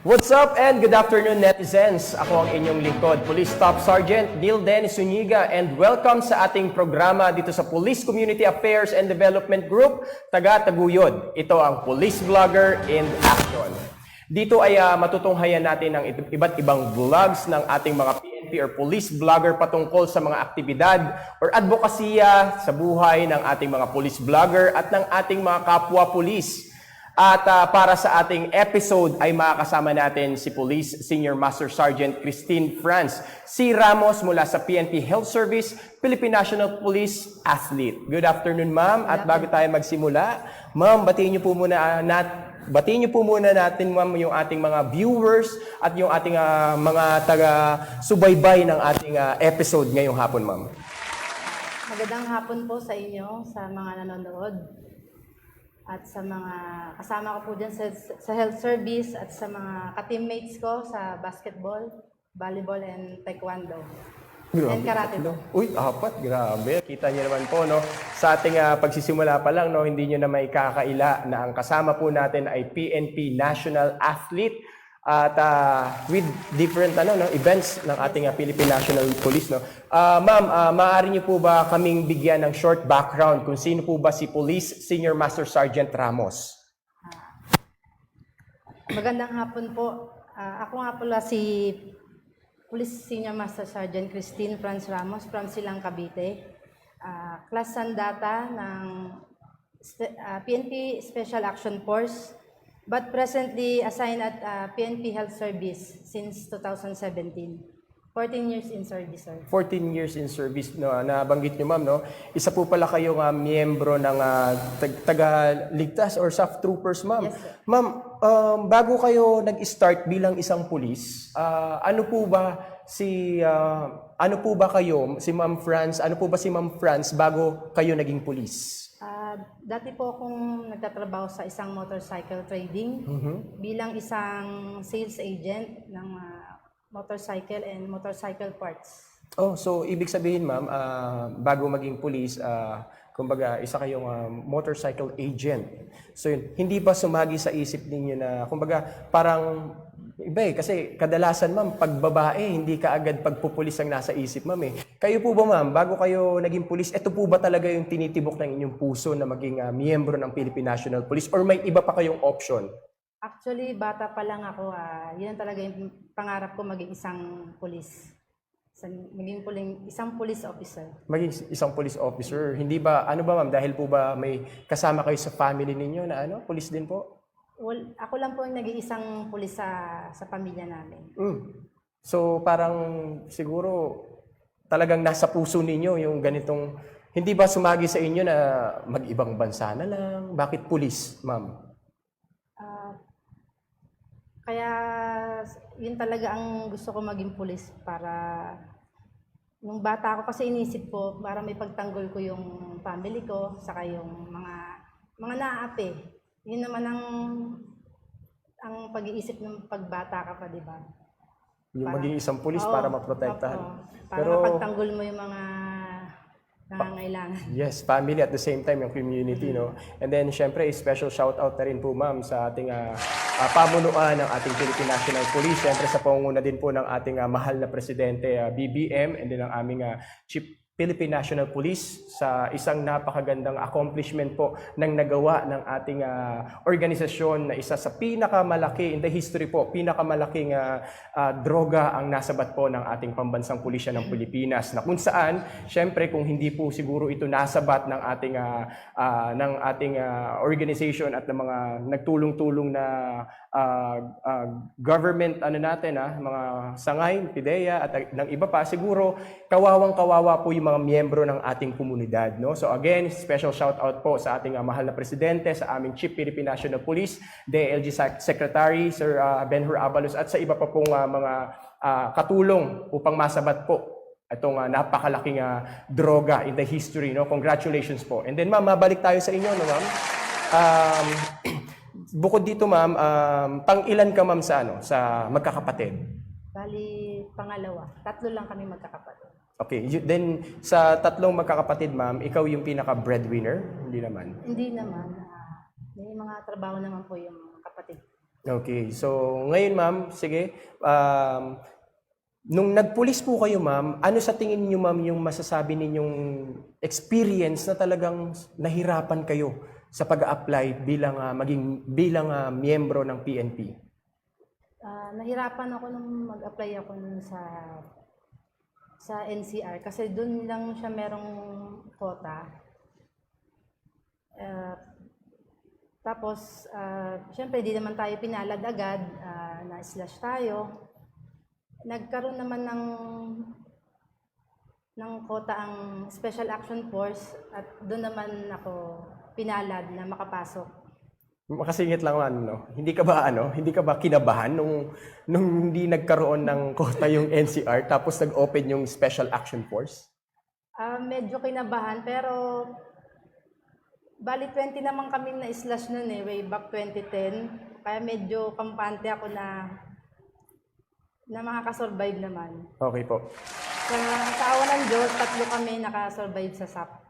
What's up and good afternoon netizens? Ako ang inyong lingkod, Police Staff Sergeant Neil Dennis Zuniga, and welcome sa ating programa dito sa Police Community Affairs and Development Group, Taga-Taguyod. Ito ang Police Vlogger in Action. Dito ay matutunghayan natin ang iba't ibang vlogs ng ating mga PNP or police vlogger patungkol sa mga aktibidad or advokasya sa buhay ng ating mga police vlogger at ng ating mga kapwa-police. At para sa ating episode ay makakasama natin si Police Senior Master Sergeant Christine Franz C. Ramos mula sa PNP Health Service, Philippine National Police Athlete. Good afternoon, ma'am. At bago tayo magsimula, ma'am, batiin niyo po muna natin, ma'am, yung ating mga viewers at yung ating mga taga-subaybay ng ating episode ngayong hapon, ma'am. Magandang hapon po sa inyo, sa mga nanonood. At sa mga kasama ko po dyan sa health service at sa mga ka-teammates ko sa basketball, volleyball, and taekwondo. And karate po. Uy, apat. Grabe. Kita niyo naman po, no? Sa ating pagsisimula pa lang, no, hindi niyo na may kakaila na ang kasama po natin ay PNP National Athlete at with different events ng ating Philippine National Police, no. Ma'am, maaari niyo po ba kaming bigyan ng short background kung sino po ba si Police Senior Master Sergeant Ramos? Magandang hapon po. Ako nga pala si Police Senior Master Sergeant Christine Franz Ramos from Silang, Cavite. Class Sandata ng PNP Special Action Force, but presently assigned at PNP Health Service since 2017. 14 years in service, sir. 14 years in service, no, nabanggit niyo, ma'am, no? Isa po pala kayong miyembro ng taga-ligtas or SAF troopers, ma'am. Yes, sir. Ma'am, bago kayo nag-start bilang isang pulis, ano po ba kayo, si Ma'am Franz, ano po ba si Ma'am Franz bago kayo naging pulis? Dati po akong nagtatrabaho sa isang motorcycle trading bilang isang sales agent ng motorcycle and motorcycle parts. Oh, so ibig sabihin, ma'am, bago maging pulis, kumbaga isa kayong motorcycle agent. So yun, hindi ba sumagi sa isip ninyo na kumbaga parang iba kasi kadalasan, ma'am, pag babae, hindi ka agad pagpupulis ang nasa isip, ma'am eh. Kayo po ba, ma'am, bago kayo naging pulis, ito po ba talaga yung tinitibok ng inyong puso na maging miyembro ng Philippine National Police or may iba pa kayong option? Actually, bata pa lang ako, yun talaga yung pangarap ko, maging isang pulis. Maging isang police officer. Maging isang police officer. Hindi ba, ano ba, ma'am, dahil po ba may kasama kayo sa family ninyo na police din po? Well, ako lang po yung nag-iisang pulis sa pamilya namin. So parang siguro talagang nasa puso ninyo yung ganitong, hindi ba sumagi sa inyo na mag-ibang bansa na lang? Bakit pulis, ma'am? Kaya yun talaga ang gusto ko, maging pulis, para nung bata ako kasi inisip ko para may pagtanggol ko yung family ko saka yung mga naaapi. Yun naman ang pag-iisip ng pagbata ka pa, di ba? Yung maging isang pulis para maprotektahan. Para mapagtanggol mo yung mga nangangailangan. Yes, family at the same time yung community, no? And then syempre, special shout out na rin po, ma'am, sa ating pamunuan ng ating Philippine National Police. Syempre sa pangunguna din po ng ating mahal na presidente BBM and din ang aming Chief Philippine National Police sa isang napakagandang accomplishment po ng nagawa ng ating organisasyon na isa sa pinakamalaki in the history po, pinakamalaking droga ang nasabat po ng ating pambansang pulisya ng Pilipinas, na kung saan, syempre kung hindi po siguro ito nasabat ng ating organization at ng mga nagtulong-tulong na government mga sangay, PIDEA at ng iba pa, siguro kawawang-kawawa po yung mga miyembro ng ating komunidad, no? So again, special shout out po sa ating mahal na presidente, sa aming Chief Philippine National Police, DLG Secretary Sir Benhur Abalos, at sa iba pa pong mga katulong upang masabat po itong napakalaking droga in the history, no? Congratulations po. And then, ma'am, mabalik tayo sa inyo, no, ma'am? Bukod dito, ma'am, pang-ilan ka, ma'am, sa magkakapatid? Bali, pangalawa. 3 lang kami magkakapatid. Okay, then sa 3 magkakapatid, ma'am, ikaw yung pinaka-breadwinner? Hindi naman? Hindi naman. May mga trabaho naman po yung kapatid. Okay. So, ngayon ma'am, sige, nung nagpulis po kayo ma'am, ano sa tingin niyo ma'am yung masasabi ninyong experience na talagang nahirapan kayo sa pag-apply bilang miyembro ng PNP? Nahirapan ako nung mag-apply ako nun sa NCR kasi doon lang siya merong quota. Tapos, syempre, di naman tayo pinalad agad, na-slash tayo. Nagkaroon naman ng quota ang Special Action Force at doon naman ako pinalad na makapasok. Makasingit lang no. Hindi ka ba kinabahan nung hindi nagkaroon ng quota yung NCR tapos nag-open yung Special Action Force? Medyo kinabahan pero bali 20 naman kami na-slash noon way back 2010. Kaya medyo kampante ako na makakasurvive naman. Okay po. Sa awa ng Diyos, 3 kami nakasurvive sa SAP.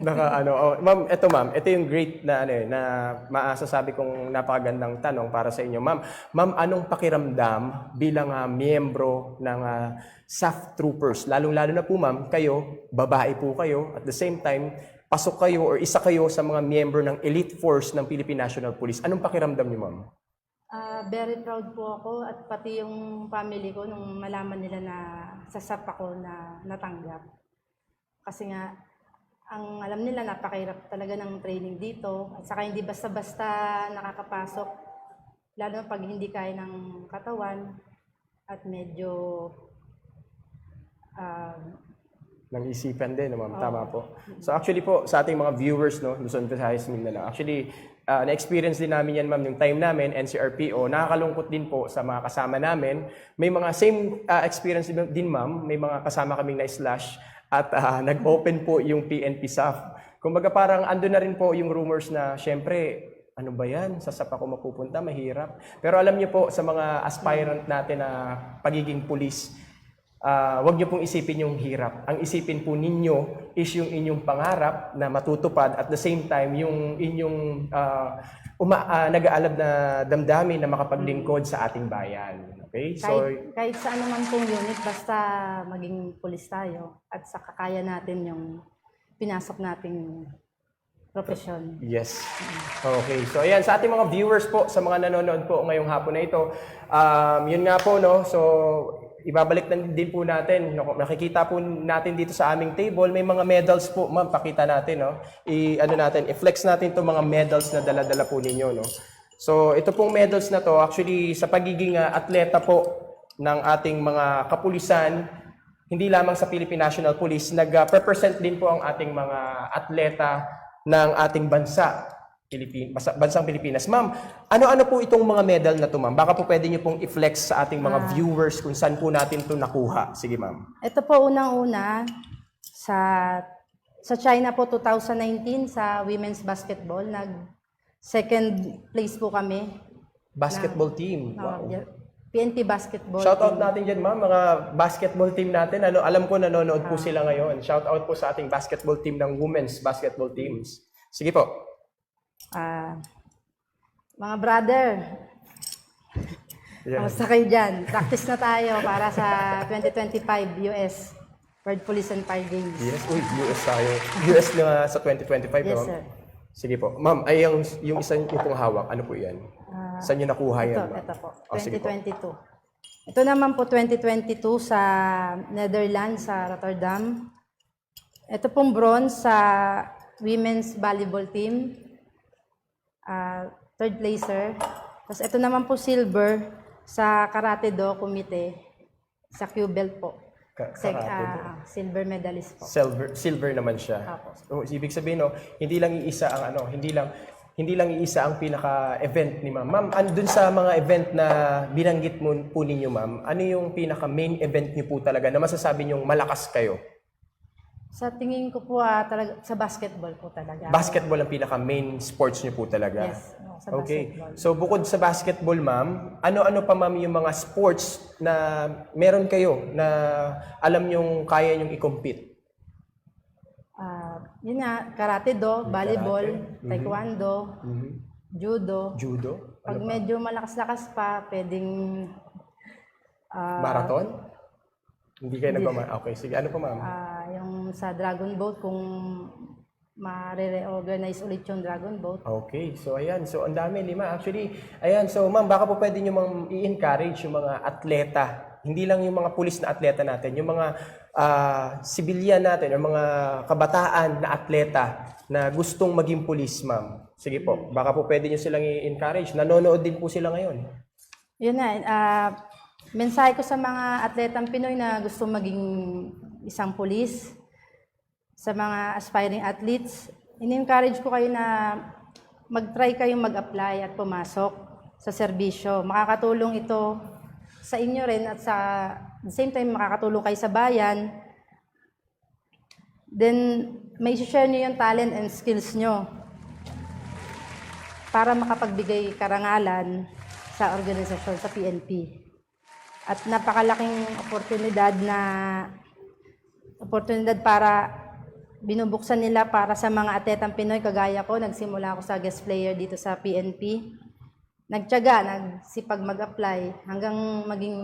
Ma'am, ito yung great na na maasasabi kong napakagandang tanong para sa inyo. Ma'am, anong pakiramdam bilang miyembro ng SAF Troopers? Lalong-lalo na po ma'am, kayo, babae po kayo, at the same time, pasok kayo or isa kayo sa mga miyembro ng elite force ng Philippine National Police. Anong pakiramdam niyo ma'am? Very proud po ako at pati yung family ko nung malaman nila na sa SAP ako na natanggap. Kasi nga, ang alam nila napakahirap talaga ng training dito at saka hindi basta-basta nakakapasok lalo na pag hindi kaya ng katawan at medyo ng isipan din, ma'am. Tama po. So actually po, sa ating mga viewers, no, Luzon, Visayas, Mindanao, actually, na-experience din namin yan, ma'am, yung time namin, NCRPO, nakakalungkot din po sa mga kasama namin. May mga same experience din, ma'am, may mga kasama kaming na-slash at nag-open po yung PNP SAF. Kumbaga parang ando na rin po yung rumors na, syempre, ano ba yan? Sa SAF ako mapupunta, mahirap. Pero alam niyo po, sa mga aspirant natin na pagiging pulis, wag niyo pong isipin yung hirap. Ang isipin po ninyo is yung inyong pangarap na matutupad at the same time yung inyong nag-aalab na damdamin na makapaglingkod sa ating bayan. Okay? So, kahit saan naman pong unit, basta maging pulis tayo at sa kakaya natin yung pinasok nating profesyon. yes. Okay. So, ayan, sa ating mga viewers po, sa mga nanonood po ngayong hapon na ito, yun nga po, no? So, ibabalik na din po natin. Nakikita po natin dito sa aming table, may mga medals po. Ma'am, pakita natin, no? I-flex natin itong mga medals na dala-dala po ninyo, no? So, ito pong medals na to, actually, sa pagiging atleta po ng ating mga kapulisan, hindi lamang sa Philippine National Police, nag-represent din po ang ating mga atleta ng ating bansang Pilipinas. Ma'am, ano-ano po itong mga medal na to, ma'am? Baka po pwede niyo pong i-flex sa ating mga viewers kung saan po natin ito nakuha. Sige, ma'am. Ito po unang-una sa China po 2019 sa women's basketball, second place po kami. Basketball team. Wow. PNP basketball. Shoutout natin dyan, ma'am, mga basketball team natin. Alam ko nanonood po sila ngayon. Shoutout po sa ating basketball team ng women's basketball teams. Sige po. Mga brother, Yeah. kamusta kayo dyan? Practice na tayo para sa 2025 US World Police and Fire Games. Yes, US tayo. US na sa 2025, Yes, ma'am? sir. Sige po. Ma'am, ay yung isa niyo pong hawak, ano po yan? Saan niyo nakuha yan, ma'am? Ito po, Sige po. 2022. Ito naman po 2022 sa Netherlands, sa Rotterdam. Ito pong bronze sa women's volleyball team. Third placer. Tapos ito naman po silver sa Karate Do Committee sa Q-belt po. Silver medalist po. Silver naman siya. Apo. So, ibig sabihin, no, hindi lang iisa ang hindi lang iisa ang pinaka-event ni ma'am. Ma'am, dun sa mga event na binanggit mo po ninyo, ma'am, ano yung pinaka-main event niyo po talaga na masasabi niyong malakas kayo? Sa tingin ko po talaga sa basketball po talaga. Basketball ang pinaka-main sports niyo po talaga? Yes, sa Okay. basketball. So bukod sa basketball, ma'am, ano-ano pa ma'am yung mga sports na meron kayo na alam nyong kaya nyong i-compete? Yun nga, karate do, volleyball, taekwondo, judo. Judo? Pag Ano pa? medyo malakas-lakas pa, pwedeng Marathon? Hindi kayo Okay, sige. Ano pa, ma'am? yung sa dragon boat, kung ma-reorganize ulit yung dragon boat. Okay, so ayan. So ang dami, 5. Actually, ayan. So ma'am, baka po pwede nyo ma'am i-encourage yung mga atleta. Hindi lang yung mga pulis na atleta natin, yung mga sibilyan natin, yung mga kabataan na atleta na gustong maging pulis, ma'am. Sige po, baka po pwede nyo silang i-encourage. Nanonood din po sila ngayon. Yun na, mensahe ko sa mga atletang Pinoy na gustong maging isang pulis, sa mga aspiring athletes, in-encourage ko kayo na mag-try kayong mag-apply at pumasok sa serbisyo. Makakatulong ito sa inyo rin at sa the same time makakatulong kayo sa bayan. Then, may share nyo yung talent and skills nyo para makapagbigay karangalan sa organisasyon, sa PNP. At napakalaking oportunidad para binubuksan nila para sa mga atletang Pinoy kagaya ko. Nagsimula ako sa guest player dito sa PNP. Nagtiyaga, nagsipag mag-apply hanggang maging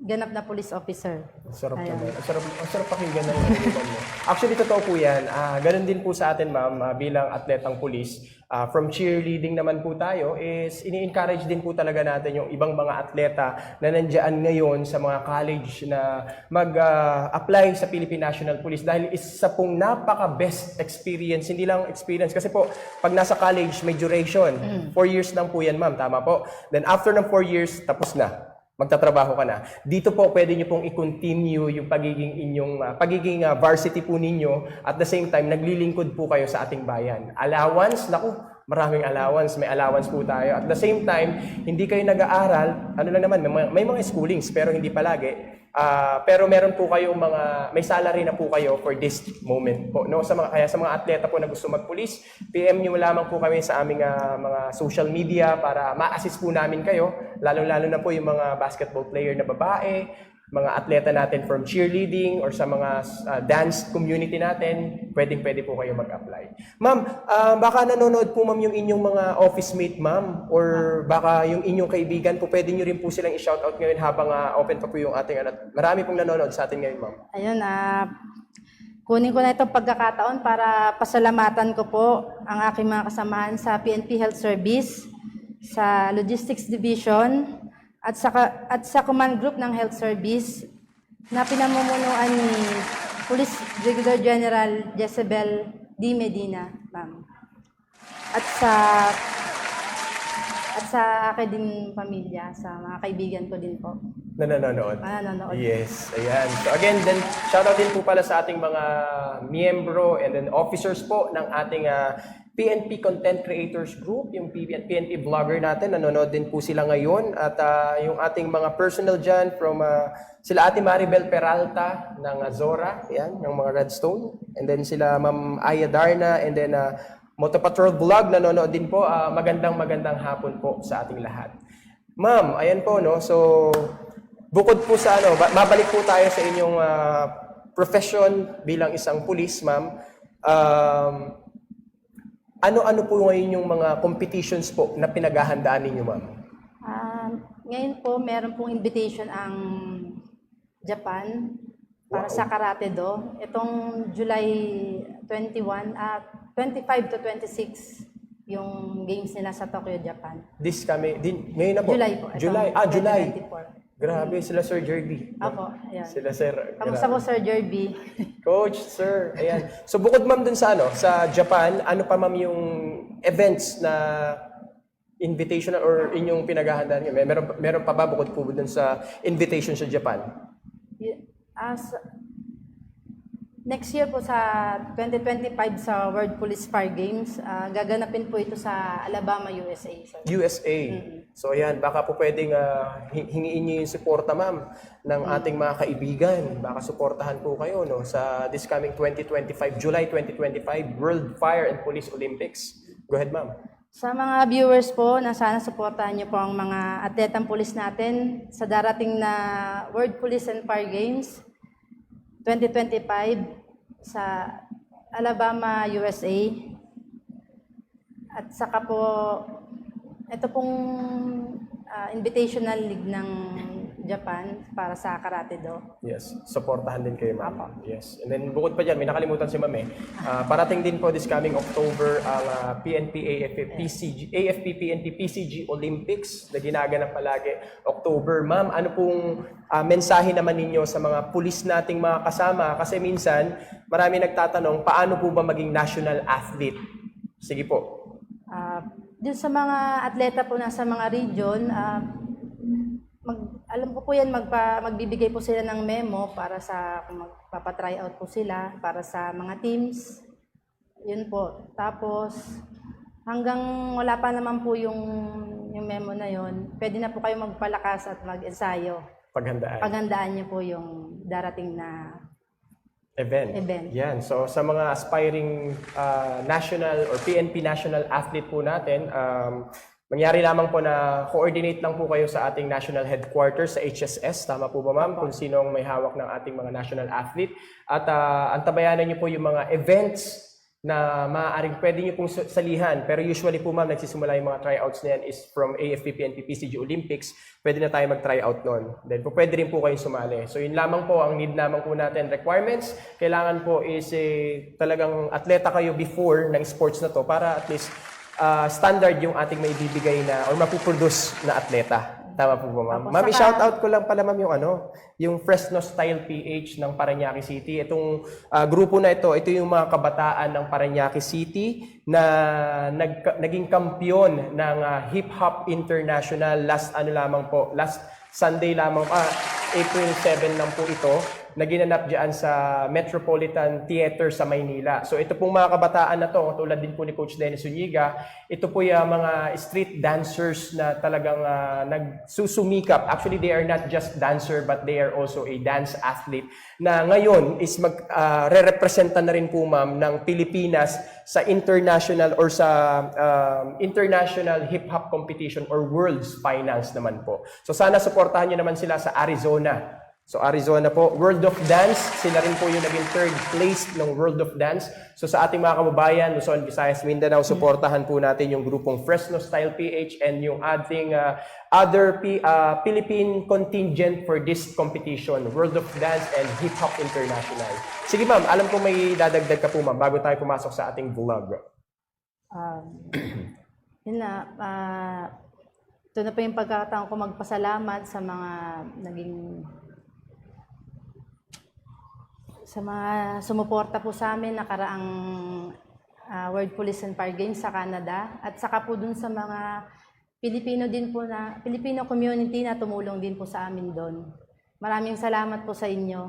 ganap na police officer. Sarap naman. Ang sarap pakinggan ng naliliman mo. Actually, totoo po yan. Ganun din po sa atin, ma'am, bilang atletang pulis. From cheerleading naman po tayo is ini-encourage din po talaga natin yung ibang mga atleta na nandiyan ngayon sa mga college na mag-apply sa Philippine National Police dahil isa pong napaka-best experience. Hindi lang experience kasi po pag nasa college may duration. 4 years lang po yan, ma'am. Tama po. Then after ng 4 years, tapos na. Magtatrabaho ka na. Dito po pwede nyo pong i-continue yung pagiging varsity po ninyo at the same time naglilingkod po kayo sa ating bayan. Allowance, naku, maraming allowance, may allowance po tayo. At the same time, hindi kayo nag-aaral, ano lang naman, may mga schoolings pero hindi palagi. Pero meron po kayong may salary na po kayo for this moment po. No? Kaya sa mga atleta po na gusto magpulis, PM nyo lamang po kami sa aming mga social media para ma-assist po namin kayo. Lalo-lalo na po yung mga basketball player na babae, mga atleta natin from cheerleading or sa mga dance community natin, pwede po kayo mag-apply. Ma'am, baka nanonood po ma'am yung inyong mga office mate ma'am or baka yung inyong kaibigan po, pwede nyo rin po silang i-shoutout ngayon habang open pa po yung ating marami pong nanonood sa atin ngayon ma'am. Ayun, kunin ko na itong pagkakataon para pasalamatan ko po ang aking mga kasamahan sa PNP Health Service, sa Logistics Division, at sa Command Group ng Health Service na pinamumunuan ni Police Brigadier General Jezebel D. Medina, ma'am. At sa akin din pamilya, sa mga kaibigan ko din po. Na nanonood? Nanonood. Yes, ayan. So again, then shoutout din po pala sa ating mga miyembro and then officers po ng ating PNP Content Creators Group, yung PNP vlogger natin, nanonood din po sila ngayon. At yung ating mga personal dyan from sila Ate Maribel Peralta ng Zora, yan, ng mga Redstone. And then sila Ma'am Aya Darna and then Moto Patrol Vlog, nanonood din po. Magandang hapon po sa ating lahat. Ma'am, ayan po, no? So, bukod po sa mabalik po tayo sa inyong profession bilang isang pulis, ma'am. Ano-ano po ngayon yung mga competitions po na pinaghahandaan ninyo, ma'am? Ngayon po, meron pong invitation ang Japan para sa Karate Do. Itong July 25 to 26 yung games nila sa Tokyo, Japan. Ngayon na po? July po. July. July. 2024. Grabe, sila Sir Jerby. Apo, ayan. Sila Sir. Kamusta po, Sir Jerby? Coach, sir. Ayan. So bukod ma'am dun sa sa Japan, ano pa ma'am yung events na invitational or inyong pinaghahandaan niyo? Meron pa ba bukod po dun sa invitation sa Japan? Next year po sa 2025 sa World Police Fire Games, gaganapin po ito sa Alabama, USA. Sir. USA. So ayan, baka po pwedeng hingiin niyo yung suporta ma'am ng ating mga kaibigan. Baka suportahan po kayo sa this coming 2025, July 2025 World Fire and Police Olympics. Go ahead ma'am. Sa mga viewers po, na sana suportahan niyo po ang mga atletang pulis natin sa darating na World Police and Fire Games 2025 sa Alabama, USA. At At saka po, ito pong invitational league ng Japan para sa Karate Do. Yes, supportahan din kayo, ma'am. Yes. And then bukod pa dyan, may nakalimutan si ma'am eh. Parating din po this coming October ang PNP AFP PNP PCG Olympics na ginaganap palagi October. Ma'am, ano pong mensahe naman ninyo sa mga pulis nating mga kasama? Kasi minsan, marami nagtatanong, paano po ba maging national athlete? Sige po. Dun sa mga atleta po nasa mga region, alam ko po yan, magbibigay po sila ng memo para sa kung magpapatry out po sila para sa mga teams. Yun po. Tapos, hanggang wala pa naman po yung memo na yun, pwede na po kayo magpalakas at mag-ensayo. Paghandaan niyo po yung darating na event. Yan. So sa mga aspiring national or PNP national athlete po natin, mangyari lamang po na coordinate lang po kayo sa ating national headquarters sa HSS. Tama po ba, ma'am? Kung sinong may hawak ng ating mga national athlete. At antabayanan niyo po yung mga events na maaaring pwede niyo pong salihan. Pero usually po, ma'am, nagsisimula yung mga tryouts na yan is from AFP, PNP, PCG Olympics. Pwede na tayo mag-tryout nun. Then po, pwede rin po kayong sumali. So yun lamang po, ang need lamang po natin. Requirements, kailangan po is talagang atleta kayo before ng sports na to para at least standard yung ating may bibigay na or mapuproduce na atleta. Tama po ba, ma'am? Ma'am, i-shoutout ko lang pala, ma'am, yung Fresno Style PH ng Parañaque City. Itong grupo na ito yung mga kabataan ng Parañaque City na naging kampiyon ng Hip Hop International last Sunday lamang, April 7 lang po ito, na ginanap dyan sa Metropolitan Theater sa Maynila. So ito pong mga kabataan na to, tulad din po ni Coach Dennis Zuniga, ito po yung mga street dancers na talagang nagsusumikap. Actually, they are not just dancer but they are also a dance athlete na ngayon is re-representa na rin po, ma'am, ng Pilipinas sa international or sa international hip-hop competition or world's finals naman po. So sana suportahan nyo naman sila sa Arizona. So Arizona po, World of Dance, sila rin po yung naging third place ng World of Dance. So sa ating mga kababayan, Luzon, Visayas, Mindanao, suportahan po natin yung grupong Fresno Style PH and yung ating other Philippine contingent for this competition, World of Dance and Hip Hop International. Sige, ma'am, alam ko may dadagdag ka po, ma'am, bago tayo pumasok sa ating vlog. Yun na, ito na po yung pagkakataon ko magpasalamat sa mga sa mga sumuporta po sa amin nakaraang World Police and Fire Games sa Canada at saka po dun sa mga Filipino community na tumulong din po sa amin doon. Maraming salamat po sa inyo.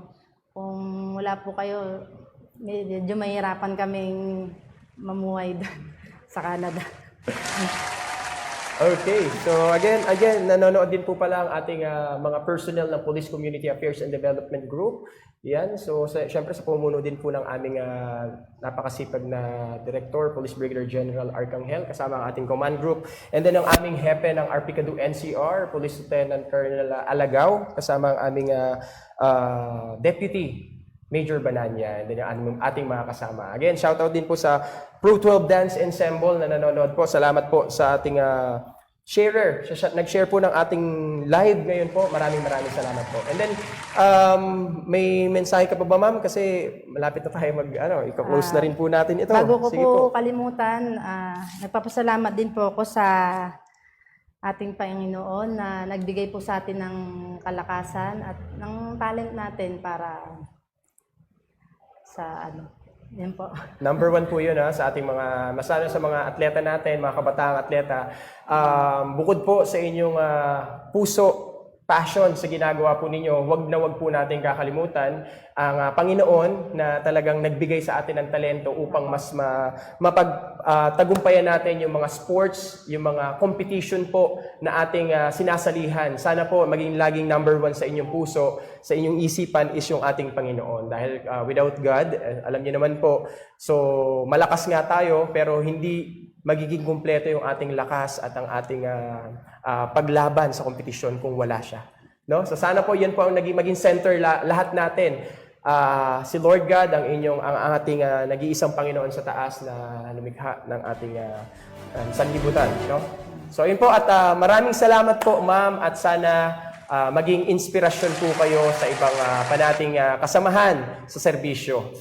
Kung wala po kayo, medyo mahirapan kaming mamuhay doon sa Canada. Okay, so again, nanonood din po pala ang ating mga personnel ng Police Community Affairs and Development Group. Yan, so syempre sa pumuno din po ng aming napakasipag na Director, Police Brigadier General Arcangel, kasama ang ating command group. And then ang aming hepe ng RPCADU NCR, Police Lieutenant Colonel Alagao, kasama ang aming Deputy Major Bananya, and then yung ating mga kasama. Again, shoutout din po sa Pro 12 Dance Ensemble na nanonood po. Salamat po sa ating sharer. Nag-share po ng ating live ngayon po. Maraming salamat po. And then, may mensahe ka pa ba, ma'am? Kasi malapit na tayo i-close na rin po natin ito. Bago ko Sige po kalimutan, nagpapasalamat din po ako sa ating Panginoon na nagbigay po sa atin ng kalakasan at ng talent natin para sa yan po. Number 1 po yun sa ating mga, masana sa mga atleta natin, mga kabataang atleta. Bukod po sa inyong puso, passion sa ginagawa po ninyo, wag po natin kakalimutan ang Panginoon na talagang nagbigay sa atin ng talento upang mas mapagtagumpayan natin yung mga sports, yung mga competition po na ating sinasalihan. Sana po maging laging number 1 sa inyong puso, sa inyong isipan is yung ating Panginoon. Dahil without God, alam niyo naman po, so malakas nga tayo pero hindi magiging kumpleto yung ating lakas at ang ating paglaban sa kompetisyon kung wala siya. No? So sana po yan po ang maging center lahat natin. Si Lord God ang ating nag-iisang Panginoon sa taas na lumikha ng ating sanlibutan, no? So yun po at maraming salamat po ma'am at sana maging inspirasyon po kayo sa ibang pa nating kasamahan sa serbisyo.